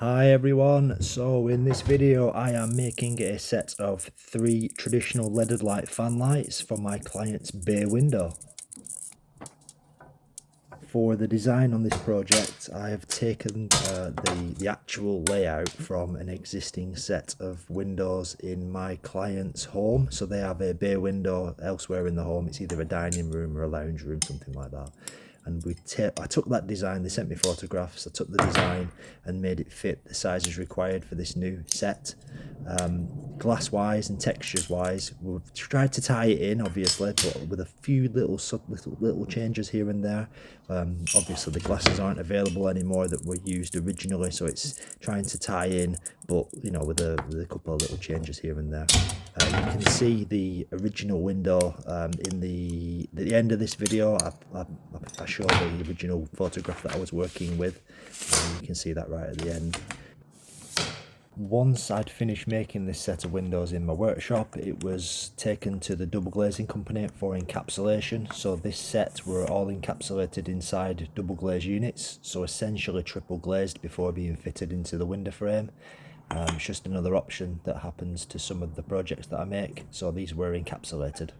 Hi everyone, so in this video I am making a set of 3 traditional leaded light fan lights for my client's bay window. For the design on this project I have taken the actual layout from an existing set of windows in my client's home. So they have a bay window elsewhere in the home, it's either a dining room or a lounge room, something like that. And I took that design, they sent me photographs, I took the design and made it fit the sizes required for this new set. Glass wise and textures wise, we've tried to tie it in obviously, but with a few little changes here and there. Obviously the glasses aren't available anymore that were used originally, so it's trying to tie in, but you know, with a couple of little changes here and there. You can see the original window in the end of this video. I show the original photograph that I was working with, and you can see that right at the end. Once I'd finished making this set of windows in my workshop, it was taken to the double glazing company for encapsulation. So this set were all encapsulated inside double glazed units, so essentially triple glazed before being fitted into the window frame. It's just another option that happens to some of the projects that I make, so these were encapsulated.